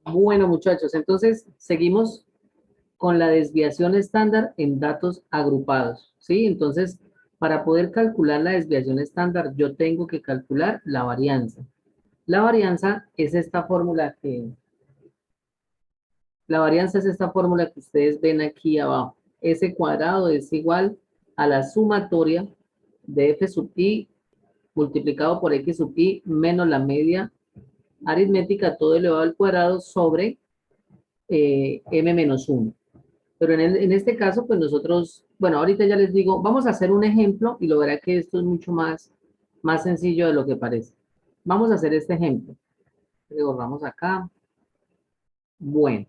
Bueno, muchachos, entonces seguimos con la desviación estándar en datos agrupados, ¿sí? Entonces, para poder calcular la desviación estándar, yo tengo que calcular la varianza. La varianza es esta fórmula que ustedes ven aquí abajo. S cuadrado es igual a la sumatoria de f sub i multiplicado por x sub i menos la media aritmética todo elevado al cuadrado sobre m menos 1. Pero en este caso, pues nosotros, bueno, ahorita ya les digo, vamos a hacer un ejemplo y lo verá que esto es mucho más sencillo de lo que parece. Vamos a hacer este ejemplo. Le borramos acá. Bueno,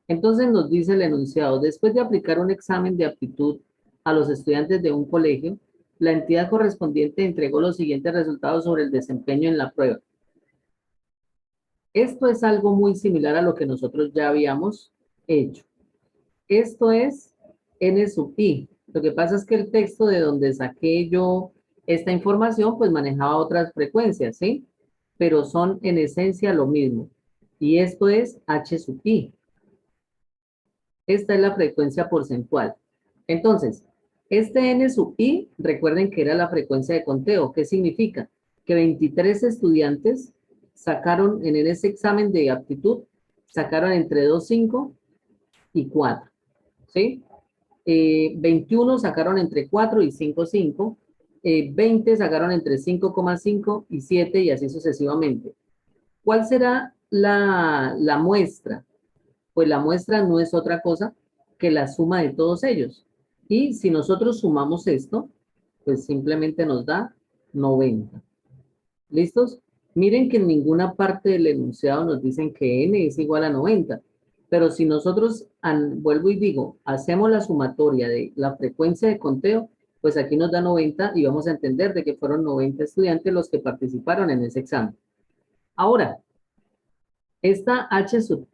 entonces nos dice el enunciado, después de aplicar un examen de aptitud a los estudiantes de un colegio, la entidad correspondiente entregó los siguientes resultados sobre el desempeño en la prueba. Esto es algo muy similar a lo que nosotros ya habíamos hecho. Esto es N sub I. Lo que pasa es que el texto de donde saqué yo esta información, pues manejaba otras frecuencias, ¿sí? Pero son en esencia lo mismo. Y esto es H sub I. Esta es la frecuencia porcentual. Entonces, este N sub I, recuerden que era la frecuencia de conteo. ¿Qué significa? Que 23 estudiantes sacaron en ese examen de aptitud, sacaron entre 2,5 y 4, ¿sí? 21 sacaron entre 4 y 5,5, 20 sacaron entre 5,5 y 7 y así sucesivamente. ¿Cuál será la muestra? Pues la muestra no es otra cosa que la suma de todos ellos. Y si nosotros sumamos esto, pues simplemente nos da 90. ¿Listos? Miren que en ninguna parte del enunciado nos dicen que n es igual a 90. Pero si nosotros, vuelvo y digo, hacemos la sumatoria de la frecuencia de conteo, pues aquí nos da 90 y vamos a entender de que fueron 90 estudiantes los que participaron en ese examen. Ahora, esta H sub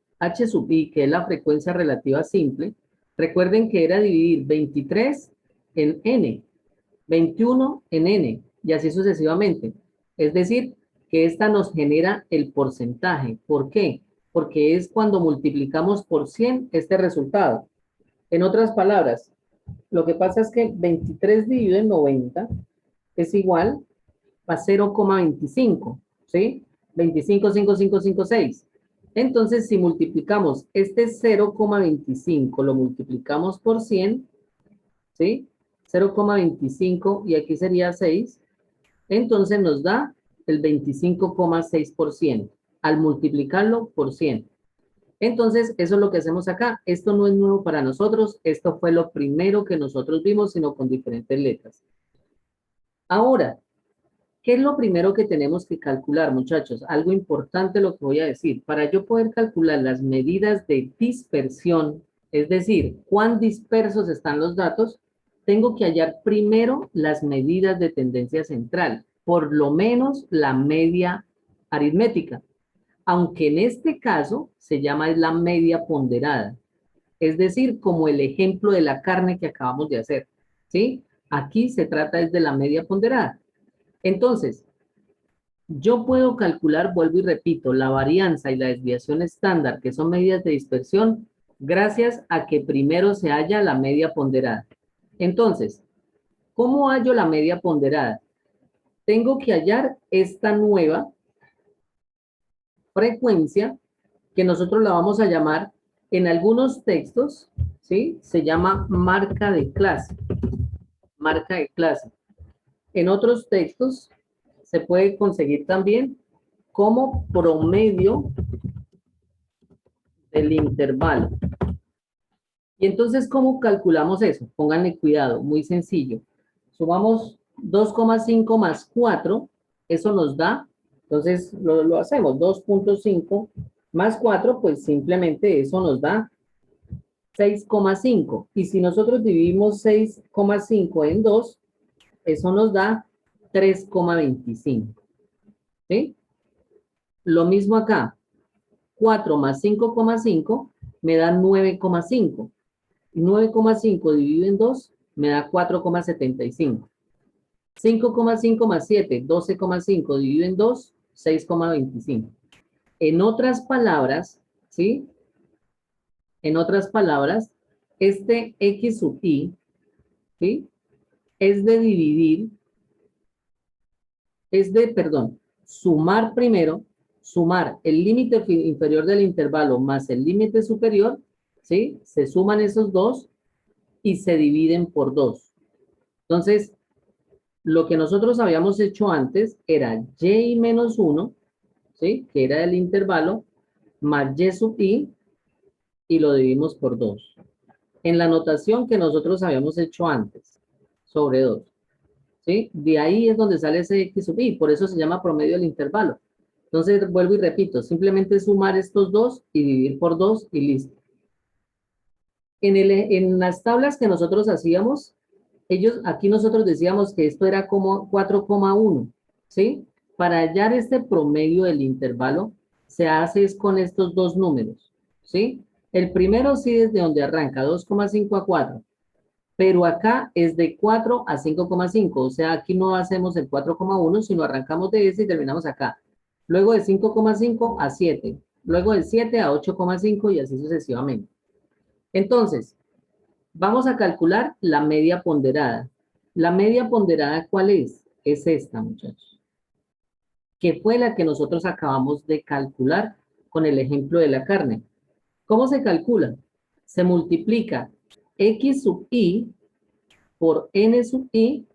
I, que es la frecuencia relativa simple, recuerden que era dividir 23 en n, 21 en n, y así sucesivamente. Es decir, que esta nos genera el porcentaje. ¿Por qué? Porque es cuando multiplicamos por 100 este resultado. En otras palabras, lo que pasa es que 23 dividido en 90 es igual a 0,25, ¿sí? 25,5556. Entonces, si multiplicamos este 0,25, lo multiplicamos por 100, ¿sí? 0,25 y aquí sería 6, entonces nos da el 25,6% al multiplicarlo por 100. Entonces, eso es lo que hacemos acá. Esto no es nuevo para nosotros. Esto fue lo primero que nosotros vimos, sino con diferentes letras. Ahora, ¿qué es lo primero que tenemos que calcular, muchachos? Algo importante lo que voy a decir. Para yo poder calcular las medidas de dispersión, es decir, cuán dispersos están los datos, tengo que hallar primero las medidas de tendencia central, por lo menos la media aritmética, aunque en este caso se llama la media ponderada, es decir, como el ejemplo de la carne que acabamos de hacer, ¿sí? Aquí se trata es de la media ponderada. Entonces, yo puedo calcular, vuelvo y repito, la varianza y la desviación estándar, que son medidas de dispersión, gracias a que primero se halla la media ponderada. Entonces, ¿cómo hallo la media ponderada? Tengo que hallar esta nueva frecuencia que nosotros la vamos a llamar, en algunos textos, ¿sí? Se llama marca de clase. Marca de clase. En otros textos se puede conseguir también como promedio del intervalo. Y entonces, ¿cómo calculamos eso? Pónganle cuidado, muy sencillo. Sumamos 2,5 más 4, eso nos da, entonces lo hacemos, 2,5 más 4, pues simplemente eso nos da 6,5. Y si nosotros dividimos 6,5 en 2, eso nos da 3,25. ¿Sí? Lo mismo acá, 4 más 5,5 me da 9,5. 9,5 dividido en 2 me da 4,75. 5,5 más 7, 12,5 dividido en 2, 6,25. En otras palabras, ¿sí? En otras palabras, este X sub I, ¿sí? Es de dividir, perdón, sumar primero, sumar el límite inferior del intervalo más el límite superior, ¿sí? Se suman esos dos y se dividen por 2. Entonces, lo que nosotros habíamos hecho antes era y menos 1, ¿sí? Que era el intervalo, más y sub I, y lo dividimos por 2. En la notación que nosotros habíamos hecho antes, sobre 2. ¿Sí? De ahí es donde sale ese X sub I, por eso se llama promedio del intervalo. Entonces, vuelvo y repito, simplemente sumar estos dos y dividir por 2 y listo. En las tablas que nosotros hacíamos, aquí nosotros decíamos que esto era como 4,1, ¿sí? Para hallar este promedio del intervalo, se hace es con estos dos números, ¿sí? El primero sí desde donde arranca, 2,5 a 4, pero acá es de 4 a 5,5, o sea, aquí no hacemos el 4,1, sino arrancamos de ese y terminamos acá. Luego de 5,5 a 7, luego de 7 a 8,5 y así sucesivamente. Entonces, vamos a calcular la media ponderada. ¿La media ponderada cuál es? Es esta, muchachos, que fue la que nosotros acabamos de calcular con el ejemplo de la carne. ¿Cómo se calcula? Se multiplica X sub I por N sub I,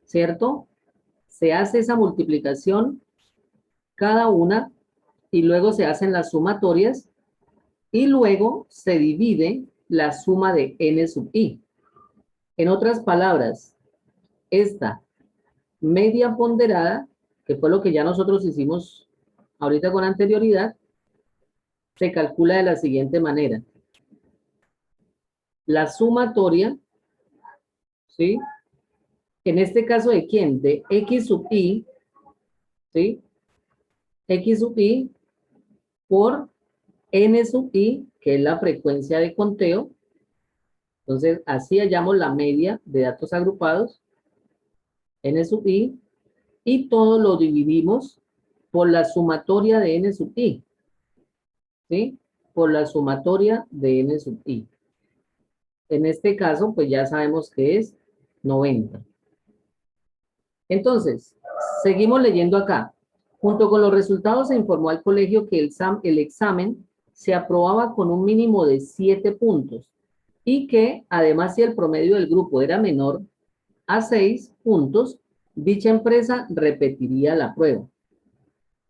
¿cierto? Se hace esa multiplicación cada una y luego se hacen las sumatorias y luego se divide la suma de N sub I. En otras palabras, esta media ponderada, que fue lo que ya nosotros hicimos ahorita con anterioridad, se calcula de la siguiente manera. La sumatoria, ¿sí? En este caso, ¿de quién? De X sub I, ¿sí? X sub I por N sub I, que es la frecuencia de conteo. Entonces, así hallamos la media de datos agrupados, N sub I, y todo lo dividimos por la sumatoria de N sub I, ¿sí? Por la sumatoria de N sub I. En este caso, pues ya sabemos que es 90. Entonces, seguimos leyendo acá. Junto con los resultados se informó al colegio que el examen se aprobaba con un mínimo de 7 puntos y que, además, si el promedio del grupo era menor a 6 puntos, dicha empresa repetiría la prueba.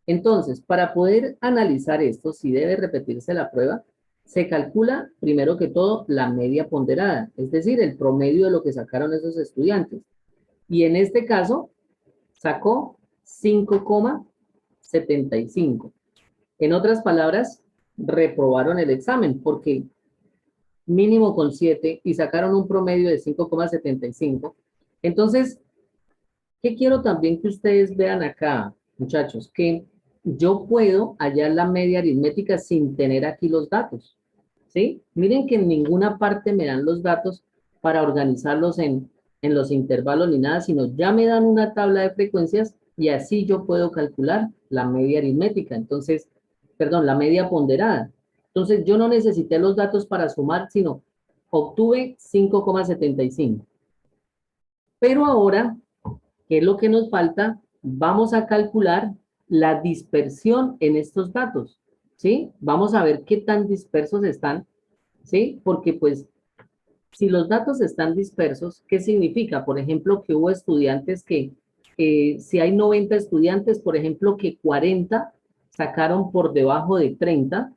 Entonces, para poder analizar esto, si debe repetirse la prueba, se calcula primero que todo la media ponderada, es decir, el promedio de lo que sacaron esos estudiantes. Y en este caso, sacó 5,75. En otras palabras, reprobaron el examen porque mínimo con 7 y sacaron un promedio de 5,75. Entonces, ¿qué quiero también que ustedes vean acá, muchachos? Que yo puedo hallar la media aritmética sin tener aquí los datos, ¿sí? Miren que en ninguna parte me dan los datos para organizarlos en los intervalos ni nada, sino ya me dan una tabla de frecuencias y así yo puedo calcular la media aritmética. Entonces, perdón, la media ponderada. Entonces, yo no necesité los datos para sumar, sino obtuve 5,75. Pero ahora, ¿qué es lo que nos falta? Vamos a calcular la dispersión en estos datos, ¿sí? Vamos a ver qué tan dispersos están, ¿sí? Porque pues, si los datos están dispersos, ¿qué significa? Por ejemplo, que hubo estudiantes si hay 90 estudiantes, por ejemplo, que 40 sacaron por debajo de 30,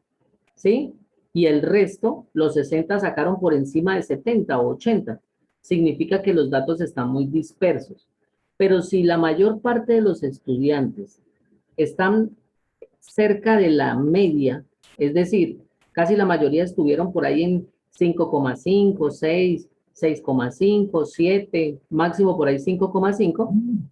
¿sí? Y el resto, los 60 sacaron por encima de 70 o 80. Significa que los datos están muy dispersos. Pero si la mayor parte de los estudiantes están cerca de la media, es decir, casi la mayoría estuvieron por ahí en 5,5, 6, 6,5, 7, máximo por ahí 5,5,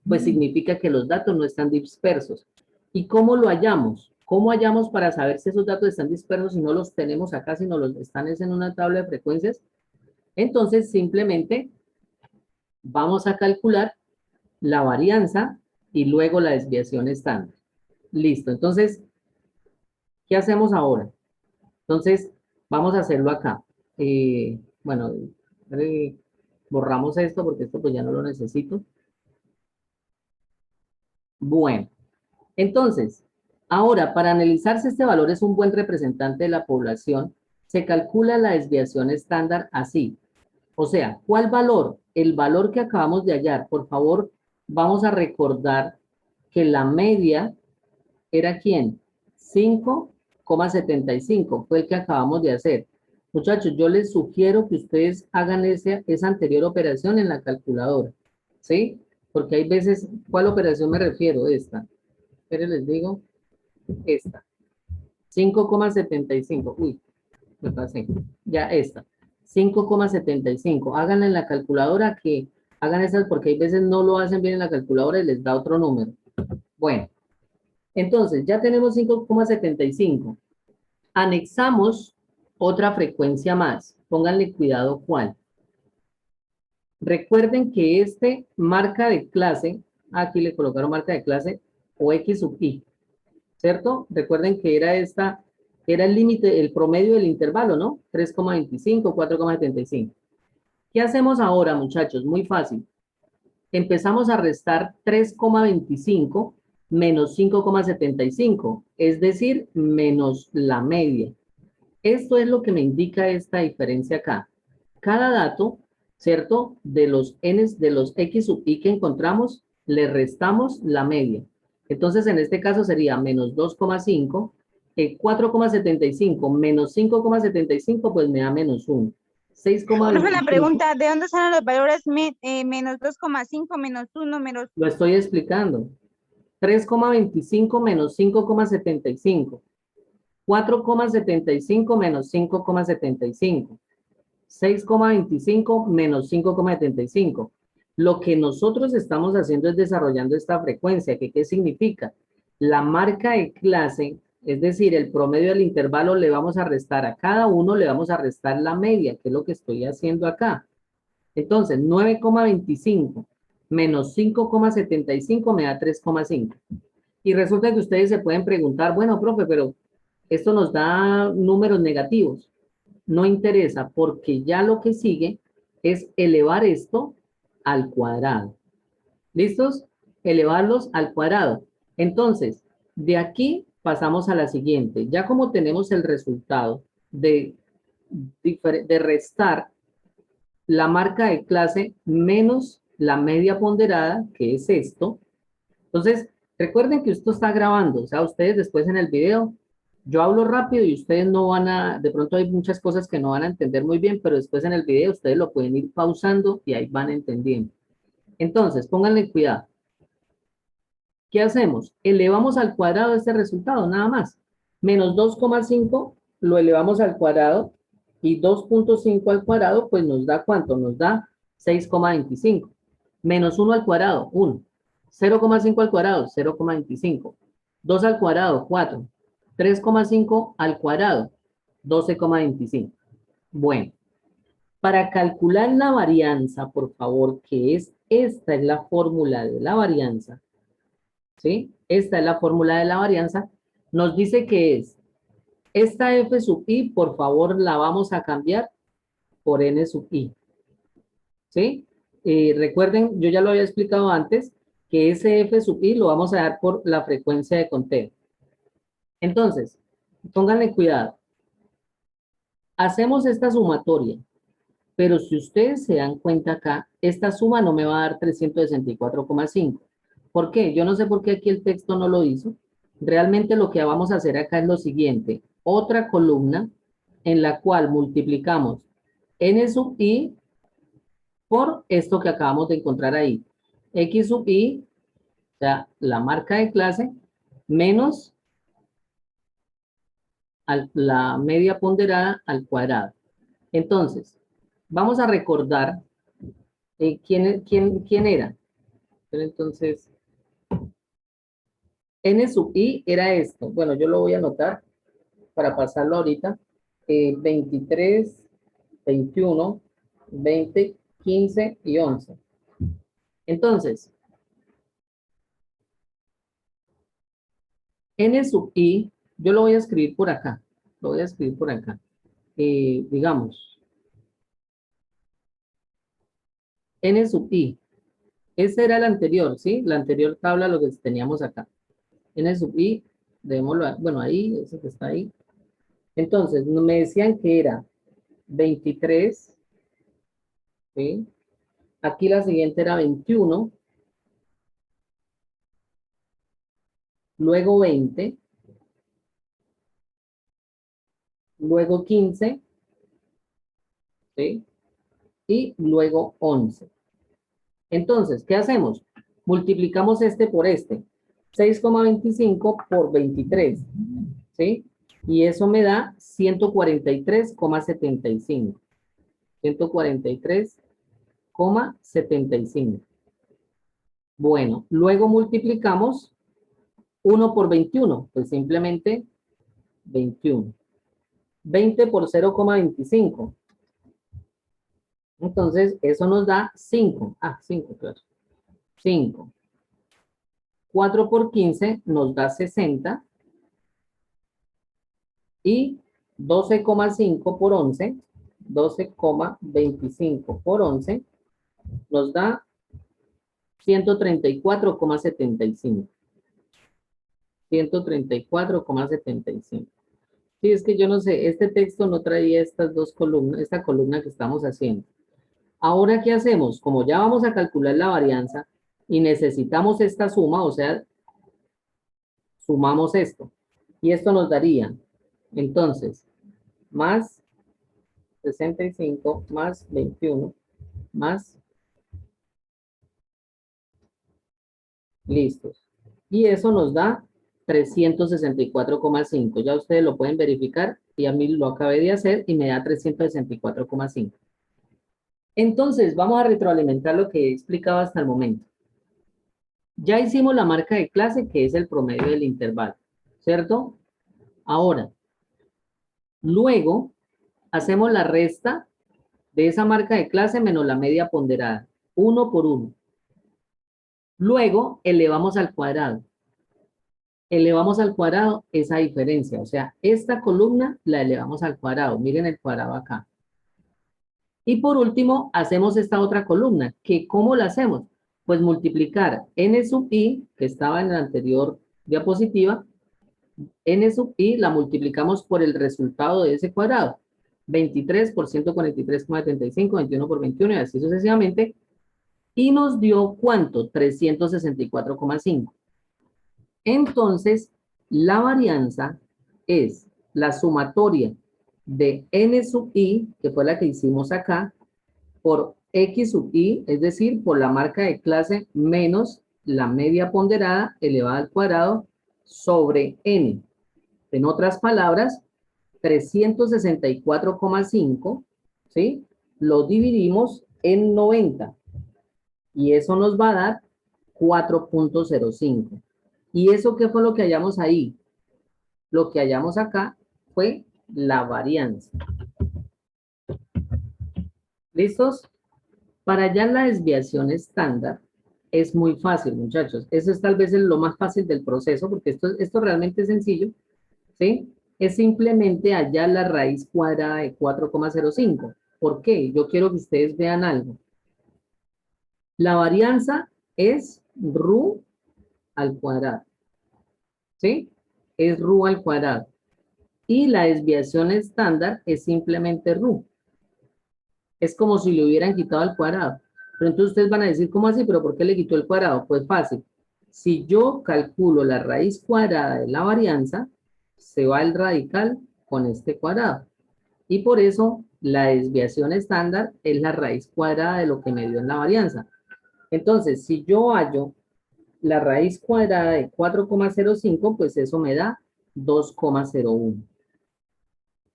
pues significa que los datos no están dispersos. ¿Y cómo lo hallamos? ¿Cómo hallamos para saber si esos datos están dispersos y no los tenemos acá, sino los están en una tabla de frecuencias? Entonces, simplemente vamos a calcular la varianza y luego la desviación estándar. Listo. Entonces, ¿qué hacemos ahora? Entonces, vamos a hacerlo acá. Bueno, borramos esto porque esto pues ya no lo necesito. Bueno, entonces, ahora para analizar si este valor es un buen representante de la población, se calcula la desviación estándar así. O sea, ¿cuál valor? El valor que acabamos de hallar. Por favor, vamos a recordar que la media era ¿quién? 5,75 fue el que acabamos de hacer. Muchachos, yo les sugiero que ustedes hagan esa anterior operación en la calculadora, ¿sí? Porque hay veces, ¿cuál operación me refiero? Esta. Pero les digo, esta. 5,75. Uy, me pasé. Ya esta. 5,75. Háganla en la calculadora que hagan esas porque hay veces no lo hacen bien en la calculadora y les da otro número. Bueno, entonces ya tenemos 5,75. Anexamos otra frecuencia más. Pónganle cuidado cuál. Recuerden que este marca de clase, aquí le colocaron marca de clase o X sub I, ¿cierto? Recuerden que era esta, era el límite, el promedio del intervalo, ¿no? 3,25, 4,75. ¿Qué hacemos ahora, muchachos? Muy fácil. Empezamos a restar 3,25 menos 5,75, es decir, menos la media. Esto es lo que me indica esta diferencia acá. Cada dato, ¿cierto? De los n, de los x sub i que encontramos, le restamos la media. Entonces, en este caso sería menos 2,5, 4,75 menos 5,75, pues me da menos 1. Profe, la 6,25, pregunta, ¿de dónde salen los valores menos 2,5, menos 1, menos... lo estoy explicando. 3,25 menos 5,75. 4,75 menos 5,75. 6,25 menos 5,75. Lo que nosotros estamos haciendo es desarrollando esta frecuencia, que ¿qué significa? La marca de clase, es decir, el promedio del intervalo, le vamos a restar a cada uno, le vamos a restar la media, que es lo que estoy haciendo acá. Entonces, 9,25 menos 5,75 me da 3,5. Y resulta que ustedes se pueden preguntar, bueno, profe, pero esto nos da números negativos. No interesa porque ya lo que sigue es elevar esto al cuadrado. ¿Listos? Elevarlos al cuadrado. Entonces, de aquí pasamos a la siguiente. Ya como tenemos el resultado de restar la marca de clase menos la media ponderada, que es esto. Entonces, recuerden que esto está grabando, o sea, ustedes después en el video, yo hablo rápido y ustedes no van a, de pronto hay muchas cosas que no van a entender muy bien, pero después en el video ustedes lo pueden ir pausando y ahí van entendiendo. Entonces, pónganle cuidado. ¿Qué hacemos? Elevamos al cuadrado este resultado, nada más. Menos 2,5 lo elevamos al cuadrado y 2,5 al cuadrado, pues nos da ¿cuánto? Nos da 6,25. Menos 1 al cuadrado, 1. 0,5 al cuadrado, 0,25. 2 al cuadrado, 4. 3,5 al cuadrado, 12,25. Bueno, para calcular la varianza, por favor, que es esta es la fórmula de la varianza, ¿sí? Esta es la fórmula de la varianza. Nos dice que es esta f sub i, por favor, la vamos a cambiar por n sub i, ¿sí? Recuerden, yo ya lo había explicado antes, que ese f sub i lo vamos a dar por la frecuencia de conteo. Entonces, pónganle cuidado. Hacemos esta sumatoria, pero si ustedes se dan cuenta acá, esta suma no me va a dar 364,5. ¿Por qué? Yo no sé por qué aquí el texto no lo hizo. Realmente lo que vamos a hacer acá es lo siguiente. Otra columna en la cual multiplicamos n sub i por esto que acabamos de encontrar ahí. X sub i, o sea, la marca de clase, menos la media ponderada al cuadrado. Entonces, vamos a recordar quién era. Pero entonces, n sub i era esto. Bueno, yo lo voy a anotar para pasarlo ahorita. 23, 21, 20, 15 y 11. Entonces, n sub i, yo lo voy a escribir por acá. lo voy a escribir por acá. Digamos, n sub i. Ese era el anterior, ¿sí? La anterior tabla, lo que teníamos acá. N sub i, démoslo, bueno, ahí, ese que está ahí. Entonces, me decían que era 23, ¿sí? Aquí la siguiente era 21, luego 20, luego 15, ¿sí? Y luego 11. Entonces, ¿qué hacemos? Multiplicamos este por este. 6,25 por 23, ¿sí? Y eso me da 143,75. 143,75. Bueno, luego multiplicamos 1 por 21, pues simplemente 21. 20 por 0,25. Entonces, eso nos da 5. 5, claro. 5. 4 por 15 nos da 60. Y 12,5 por 11, 12,25 por 11, nos da 134,75. 134,75. Sí, es que yo no sé, este texto no traía estas dos columnas, esta columna que estamos haciendo. Ahora, ¿qué hacemos? Como ya vamos a calcular la varianza y necesitamos esta suma, o sea, sumamos esto. Y esto nos daría, entonces, más 65 más 21 más, listos. Y eso nos da 364,5. Ya ustedes lo pueden verificar y a mí lo acabé de hacer y me da 364,5. Entonces, vamos a retroalimentar lo que he explicado hasta el momento. Ya hicimos la marca de clase, que es el promedio del intervalo, ¿cierto? Ahora, luego, hacemos la resta de esa marca de clase menos la media ponderada, 1 por 1. Luego, elevamos al cuadrado. Elevamos al cuadrado esa diferencia, o sea, esta columna la elevamos al cuadrado. Miren el cuadrado acá. Y por último, hacemos esta otra columna, que ¿cómo la hacemos? Pues multiplicar n sub i, que estaba en la anterior diapositiva, n sub i la multiplicamos por el resultado de ese cuadrado. 23 por 143,75, 21 por 21 y así sucesivamente. Y nos dio, ¿cuánto? 364,5. Entonces, la varianza es la sumatoria de n sub i, que fue la que hicimos acá, por x sub i, es decir, por la marca de clase menos la media ponderada elevada al cuadrado sobre n. En otras palabras, 364,5, ¿sí? Lo dividimos en 90 y eso nos va a dar 4,05. ¿Y eso qué fue lo que hallamos ahí? Lo que hallamos acá fue la varianza. ¿Listos? Para hallar la desviación estándar es muy fácil, muchachos. Eso es tal vez lo más fácil del proceso, porque esto realmente es sencillo, ¿sí? Es simplemente hallar la raíz cuadrada de 4,05. ¿Por qué? Yo quiero que ustedes vean algo. La varianza es RU al cuadrado, ¿sí? Es RU al cuadrado. Y la desviación estándar es simplemente RU. Es como si le hubieran quitado el cuadrado. Pero entonces ustedes van a decir, ¿cómo así? ¿Pero por qué le quitó el cuadrado? Pues fácil. Si yo calculo la raíz cuadrada de la varianza, se va el radical con este cuadrado. Y por eso la desviación estándar es la raíz cuadrada de lo que me dio en la varianza. Entonces, si yo hallo la raíz cuadrada de 4,05, pues eso me da 2,01.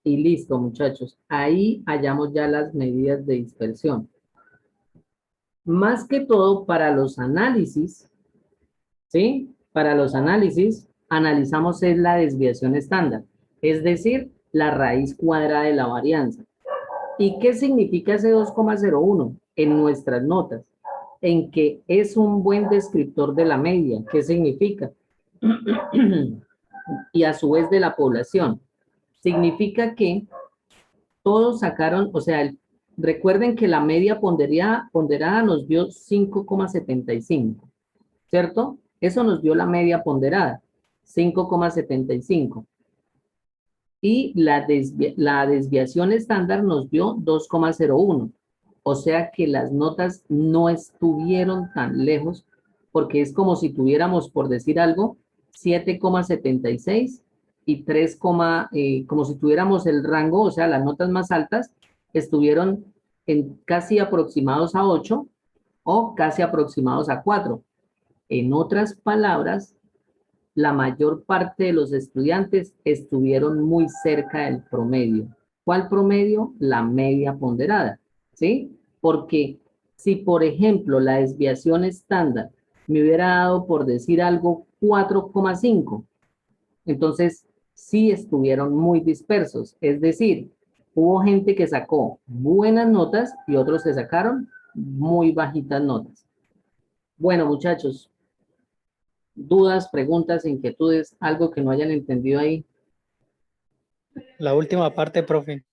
Y listo, muchachos. Ahí hallamos ya las medidas de dispersión. Más que todo para los análisis, ¿sí? Para los análisis, analizamos es la desviación estándar, es decir, la raíz cuadrada de la varianza. ¿Y qué significa ese 2,01 en nuestras notas? En que es un buen descriptor de la media. ¿Qué significa? Y a su vez de la población. significa que todos sacaron, o sea, recuerden que la media ponderada nos dio 5,75, ¿cierto? Eso nos dio la media ponderada, 5,75. Y la desviación estándar nos dio 2,01. O sea que las notas no estuvieron tan lejos, porque es como si tuviéramos, por decir algo, 7,76 y 3, como si tuviéramos el rango, o sea, las notas más altas estuvieron en casi aproximados a 8 o casi aproximados a 4. En otras palabras, la mayor parte de los estudiantes estuvieron muy cerca del promedio. ¿Cuál promedio? La media ponderada, ¿sí? Porque si, por ejemplo, la desviación estándar me hubiera dado, por decir algo, 4,5, entonces sí estuvieron muy dispersos. Es decir, hubo gente que sacó buenas notas y otros que sacaron muy bajitas notas. Bueno, muchachos, dudas, preguntas, inquietudes, algo que no hayan entendido ahí, La última parte, profe.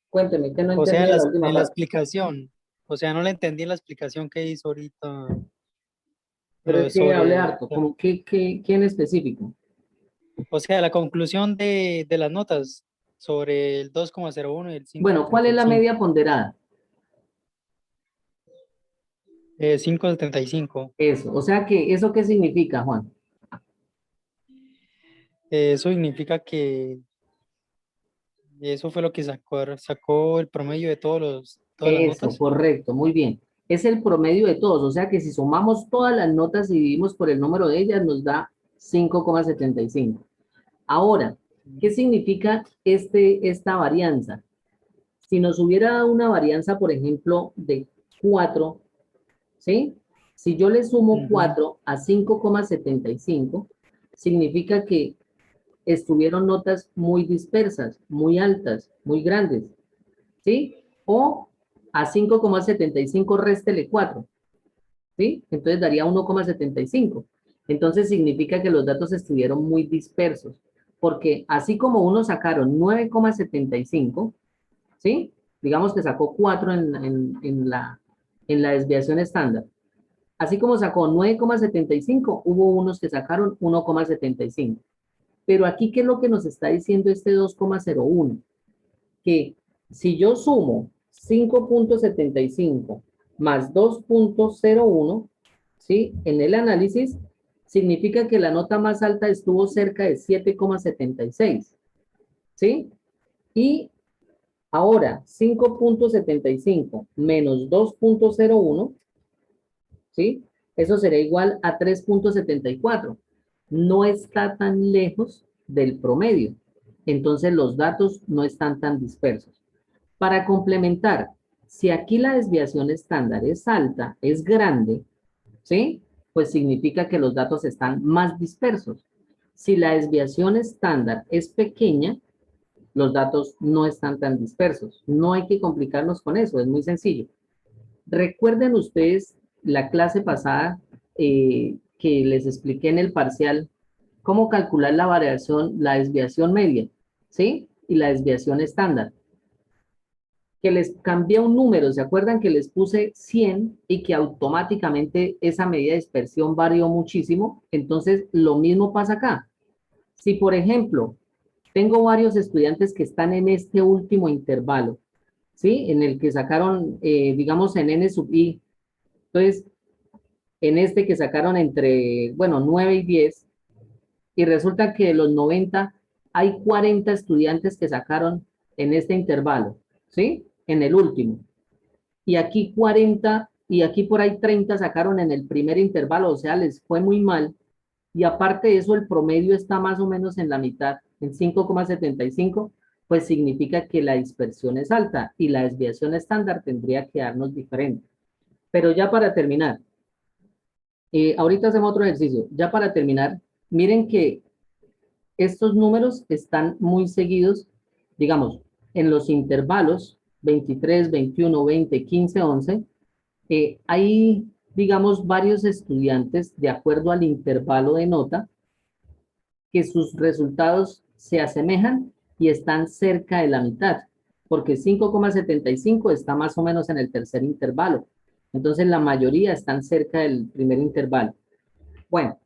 cuénteme, que no O sea, entendí de la última en la parte. explicación. O sea, no le entendí en la explicación que hizo ahorita. Pero Lo es de que hablé sobre, harto, como ¿qué en específico? o sea, la conclusión de las notas sobre el 2,01 y el Bueno, ¿cuál es la 5,75. media ponderada? 5,75. Eso, o sea que, ¿eso qué significa, Juan? Eso significa que eso fue lo que sacó el promedio de todas las Eso, notas. correcto, muy bien. Es el promedio de todos, o sea que si sumamos todas las notas y dividimos por el número de ellas, nos da 5,75. Ahora, ¿qué significa esta varianza? Si nos hubiera dado una varianza, por ejemplo, de 4, ¿sí? Si yo le sumo Ujú. 4 a 5,75, significa que estuvieron notas muy dispersas, muy altas, muy grandes, ¿sí? O a 5,75 réstele 4, ¿sí? Entonces daría 1,75. Entonces significa que los datos estuvieron muy dispersos, porque así como unos sacaron 9,75, ¿sí? Digamos que sacó 4 en la desviación estándar. Así como sacó 9,75, hubo unos que sacaron 1,75. Pero aquí, ¿qué es lo que nos está diciendo este 2,01? Que si yo sumo 5,75 más 2,01, ¿sí? En el análisis, significa que la nota más alta estuvo cerca de 7,76, ¿sí? Y ahora, 5,75 menos 2,01, ¿sí? Eso será igual a 3,74. No está tan lejos del promedio. Entonces los datos no están tan dispersos. Para complementar, si aquí la desviación estándar es alta, es grande, ¿sí? Pues significa que los datos están más dispersos. Si la desviación estándar es pequeña, los datos no están tan dispersos. No hay que complicarnos con eso, es muy sencillo. Recuerden ustedes la clase pasada que les expliqué en el parcial cómo calcular la variación, la desviación media, ¿sí? Y la desviación estándar. Que les cambié un número, ¿se acuerdan que les puse 100 y que automáticamente esa medida de dispersión varió muchísimo? Entonces, lo mismo pasa acá. Si, por ejemplo, tengo varios estudiantes que están en este último intervalo, ¿sí? En el que sacaron, digamos, en N sub I. Entonces, en este que sacaron entre, bueno, 9 y 10, y resulta que de los 90 hay 40 estudiantes que sacaron en este intervalo, ¿sí? En el último. Y aquí 40, y aquí por ahí 30 sacaron en el primer intervalo, o sea, les fue muy mal. Y aparte de eso, el promedio está más o menos en la mitad, en 5,75, pues significa que la dispersión es alta y la desviación estándar tendría que darnos diferente. Pero ya para terminar, ahorita hacemos otro ejercicio. Ya para terminar, miren que estos números están muy seguidos, digamos, en los intervalos 23, 21, 20, 15, 11. Hay, digamos, varios estudiantes, de acuerdo al intervalo de nota, que sus resultados se asemejan y están cerca de la mitad, porque 5,75 está más o menos en el tercer intervalo. Entonces la mayoría están cerca del primer intervalo. Bueno,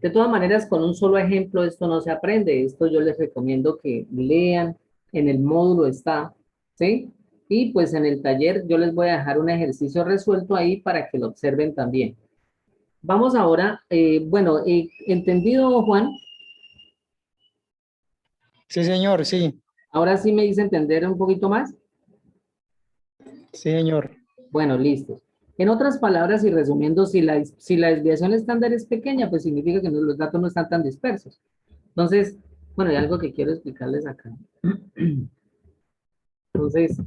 de todas maneras, con un solo ejemplo esto no se aprende. Esto yo les recomiendo que lean, en el módulo está, ¿sí? Y pues en el taller yo les voy a dejar un ejercicio resuelto ahí para que lo observen también. Vamos ahora, bueno, ¿entendido, Juan? Sí, señor, sí, Ahora sí me hice entender un poquito más. sí, señor. Bueno, listo. En otras palabras y resumiendo, si la desviación estándar es pequeña, pues significa que los datos no están tan dispersos. Entonces, bueno, hay algo que quiero explicarles acá. Entonces,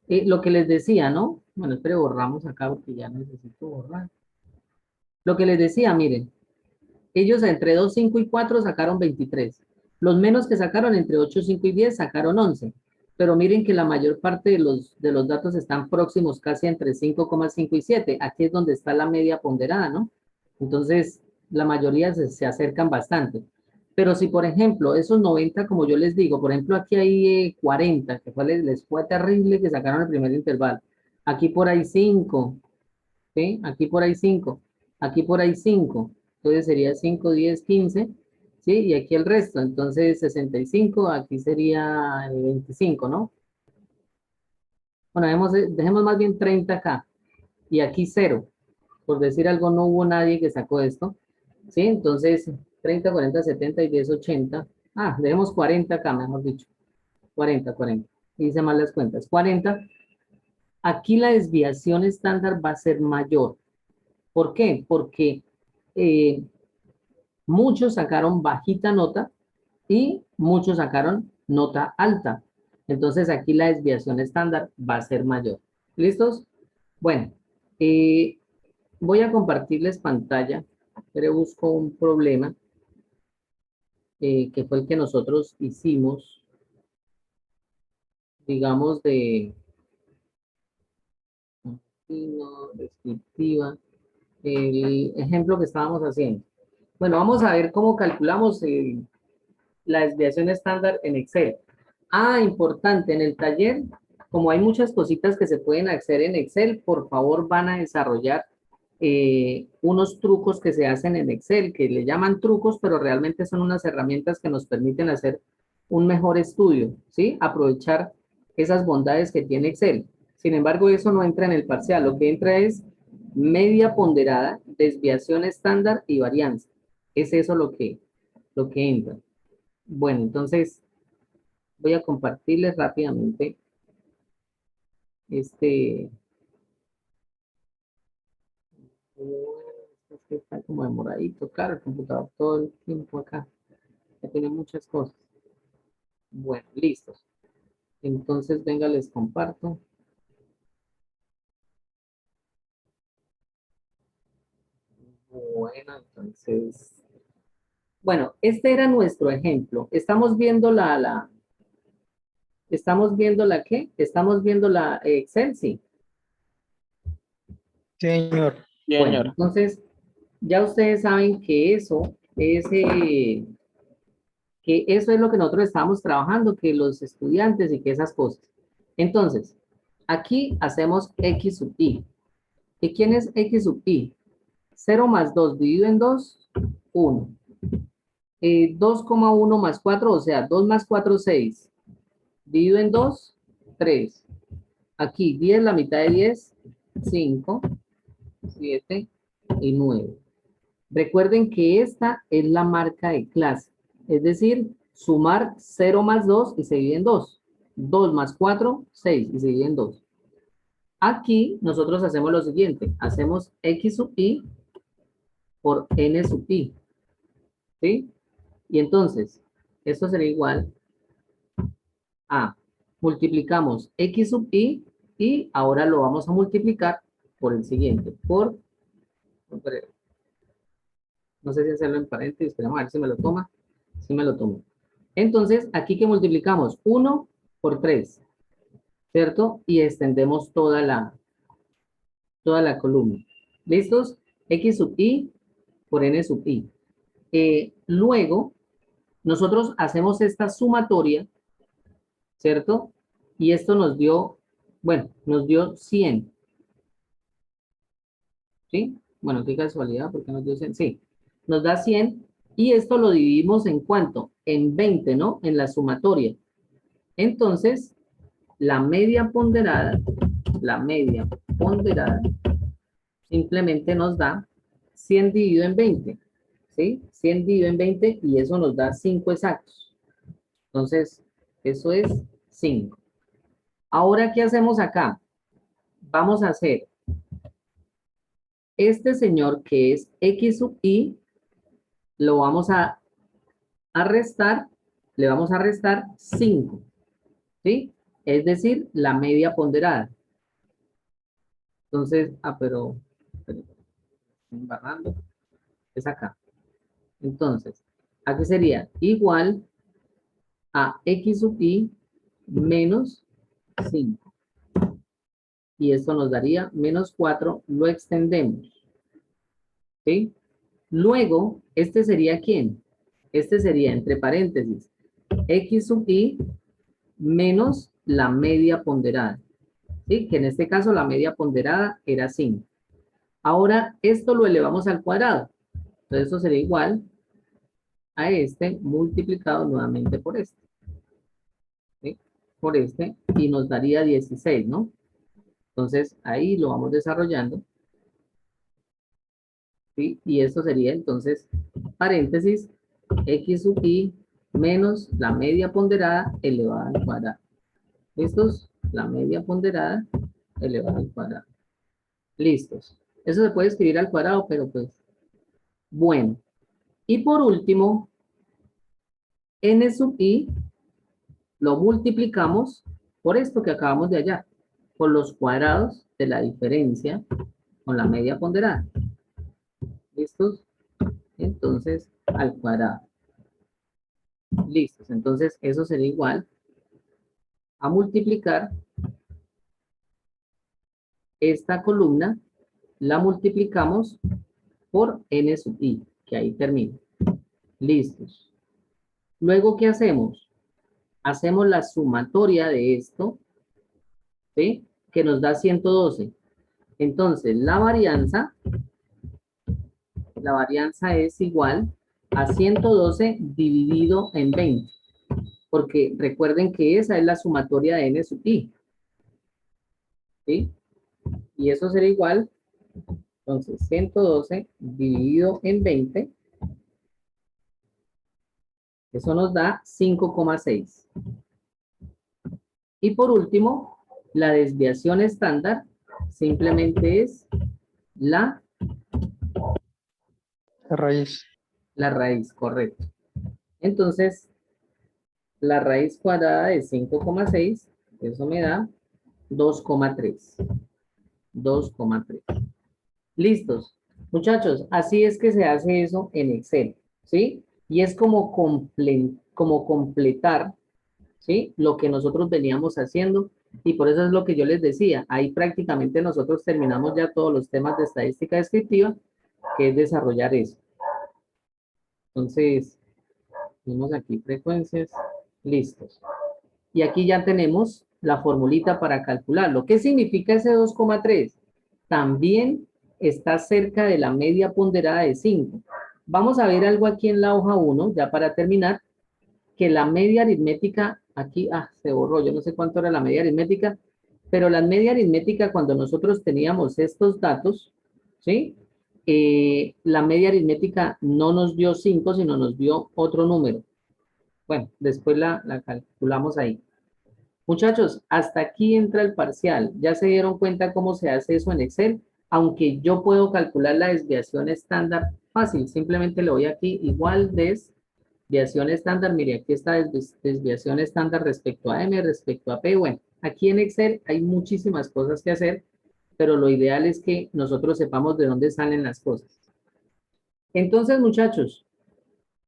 lo que les decía, ¿no? Bueno, espero borramos acá porque ya necesito borrar. Lo que les decía, miren, ellos entre 2, 5 y 4 sacaron 23. Los menos que sacaron entre 8, 5 y 10 sacaron 11. Pero miren que la mayor parte de los datos están próximos casi entre 5,5 y 7. Aquí es donde está la media ponderada, ¿no? Entonces, la mayoría se acercan bastante. Pero si, por ejemplo, esos 90, como yo les digo, por ejemplo, aquí hay 40, que les fue terrible que sacaron el primer intervalo. Aquí por ahí 5, ¿sí? Aquí por ahí 5, aquí por ahí 5, entonces sería 5, 10, 15, ¿sí? Y aquí el resto, entonces 65, aquí sería 25, ¿no? Bueno, dejemos más bien 30 acá, y aquí 0, por decir algo, no hubo nadie que sacó esto, ¿sí? Entonces 30, 40, 70 y 10, 80, dejemos 40 acá, mejor dicho, 40, 40, hice mal las cuentas, 40, aquí la desviación estándar va a ser mayor. ¿Por qué? Porque eh, muchos sacaron bajita nota y muchos sacaron nota alta. Entonces aquí la desviación estándar va a ser mayor. ¿Listos? Bueno, eh, voy a compartirles pantalla, pero busco un problema que fue el que nosotros hicimos, digamos, de descriptiva, el ejemplo que estábamos haciendo. Bueno, vamos a ver cómo calculamos la desviación estándar en Excel. Importante, en el taller, como hay muchas cositas que se pueden hacer en Excel, por favor van a desarrollar unos trucos que se hacen en Excel, que le llaman trucos, pero realmente son unas herramientas que nos permiten hacer un mejor estudio, ¿sí? Aprovechar esas bondades que tiene Excel. Sin embargo, eso no entra en el parcial, lo que entra es media ponderada, desviación estándar y varianza. Es eso lo que entra. Bueno, entonces voy a compartirles rápidamente este. Es que está como demoradito, claro, el computador todo el tiempo acá. Ya tiene muchas cosas. Bueno, listos. Entonces, venga, les comparto. Bueno, entonces. Bueno, este era nuestro ejemplo. Estamos viendo ¿estamos viendo la qué? Estamos viendo la Excel, sí. Sí, señor. Bueno, entonces, ya ustedes saben que eso es lo que nosotros estamos trabajando, que los estudiantes y que esas cosas. Entonces, aquí hacemos x sub i. ¿Y quién es x sub i? 0 más 2 dividido en 2, 1. 2,1 más 4, o sea, 2 más 4, 6. Dividido en 2, 3. Aquí 10, la mitad de 10, 5, 7 y 9. Recuerden que esta es la marca de clase, es decir, sumar 0 más 2 y se divide en 2. 2 más 4, 6 y se divide en 2. Aquí nosotros hacemos lo siguiente, hacemos x sub i por n sub i, ¿sí? Y entonces, esto sería igual a, multiplicamos x sub i y ahora lo vamos a multiplicar por el siguiente, no sé si hacerlo en paréntesis, esperamos a ver si me lo toma. Sí me lo tomo. Entonces, aquí que multiplicamos 1 por 3, ¿cierto? Y extendemos toda la columna. ¿Listos? X sub i por n sub i. Luego, nosotros hacemos esta sumatoria, ¿cierto? Y esto nos dio, bueno, nos dio 100. ¿Sí? Bueno, qué casualidad, porque nos dio 100. Sí, nos da 100 y esto lo dividimos en ¿cuánto? En 20, ¿no? En la sumatoria. Entonces, la media ponderada simplemente nos da 100 dividido en 20, ¿sí? 100 dividido en 20 y eso nos da 5 exactos. Entonces, eso es 5. Ahora, ¿qué hacemos acá? Vamos a hacer este señor que es x sub i, lo vamos a restar, le vamos a restar 5, ¿sí? Es decir, la media ponderada. Entonces, pero estoy embarrando, es acá. Entonces, aquí sería igual a x sub i menos 5. Y esto nos daría menos 4, lo extendemos, ¿sí? Luego, este sería ¿quién? Este sería, entre paréntesis, x sub i menos la media ponderada, ¿sí? Que en este caso la media ponderada era 5. Ahora, esto lo elevamos al cuadrado. Entonces, esto sería igual a este multiplicado nuevamente por este, ¿sí? Por este, y nos daría 16, ¿no? Entonces, ahí lo vamos desarrollando, ¿sí? Y esto sería entonces, paréntesis, x sub i menos la media ponderada elevada al cuadrado. ¿Listos? La media ponderada elevada al cuadrado. Listos. Eso se puede escribir al cuadrado, pero pues, bueno. Y por último, n sub i lo multiplicamos por esto que acabamos de hallar, por los cuadrados de la diferencia con la media ponderada. ¿Listos? Entonces, al cuadrado. Listos. Entonces, eso sería igual a multiplicar esta columna, la multiplicamos por n sub i, que ahí termina. Listos. Luego, ¿qué hacemos? Hacemos la sumatoria de esto, ¿sí? Que nos da 112. Entonces, la varianza es igual a 112 dividido en 20. Porque recuerden que esa es la sumatoria de n sub i. ¿Sí? Y eso será igual, entonces, 112 dividido en 20. Eso nos da 5,6. Y por último, la desviación estándar simplemente es la raíz. raíz, correcto. Entonces, la raíz cuadrada de 5,6, eso me da 2,3. 2,3. Listos. Muchachos, así es que se hace eso en Excel, ¿sí? Y es como completar, ¿sí? Lo que nosotros veníamos haciendo. Y por eso es lo que yo les decía. Ahí prácticamente nosotros terminamos ya todos los temas de estadística descriptiva, que es desarrollar eso. Entonces, tenemos aquí frecuencias, listos. Y aquí ya tenemos la formulita para calcularlo. ¿Qué significa ese 2,3? También está cerca de la media ponderada de 5. Vamos a ver algo aquí en la hoja 1, ya para terminar, que la media aritmética, aquí, se borró, yo no sé cuánto era la media aritmética, pero la media aritmética cuando nosotros teníamos estos datos, ¿sí? La media aritmética no nos dio 5, sino nos dio otro número. Bueno, después la calculamos ahí. Muchachos, hasta aquí entra el parcial. ¿Ya se dieron cuenta cómo se hace eso en Excel? Aunque yo puedo calcular la desviación estándar fácil. Simplemente le voy aquí igual desviación estándar. Mire, aquí está desviación estándar respecto a M, respecto a P. Bueno, aquí en Excel hay muchísimas cosas que hacer, pero lo ideal es que nosotros sepamos de dónde salen las cosas. Entonces, muchachos,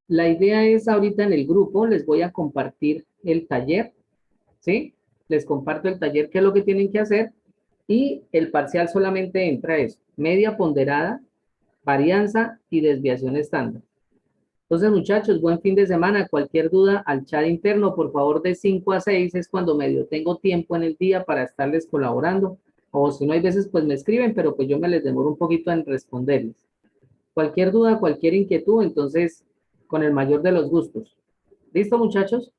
la idea es ahorita en el grupo, les voy a compartir el taller, ¿sí? Les comparto el taller, qué es lo que tienen que hacer, y el parcial solamente entra eso, media ponderada, varianza y desviación estándar. Entonces, muchachos, buen fin de semana. Cualquier duda al chat interno, por favor, de 5 a 6 es cuando medio tengo tiempo en el día para estarles colaborando. O si no, hay veces, pues me escriben, pero pues yo me les demoro un poquito en responderles. Cualquier duda, cualquier inquietud, entonces, con el mayor de los gustos. ¿Listo, muchachos?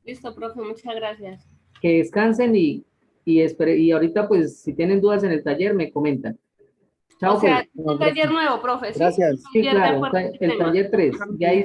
Listo, profe, muchas gracias. Que descansen y ahorita, pues, si tienen dudas en el taller, me comentan. Chao, O sea, pues. un taller nuevo, profe, ¿sí? Gracias. Sí, Taller de claro, acuerdo al el sistema. taller 3. Ya hice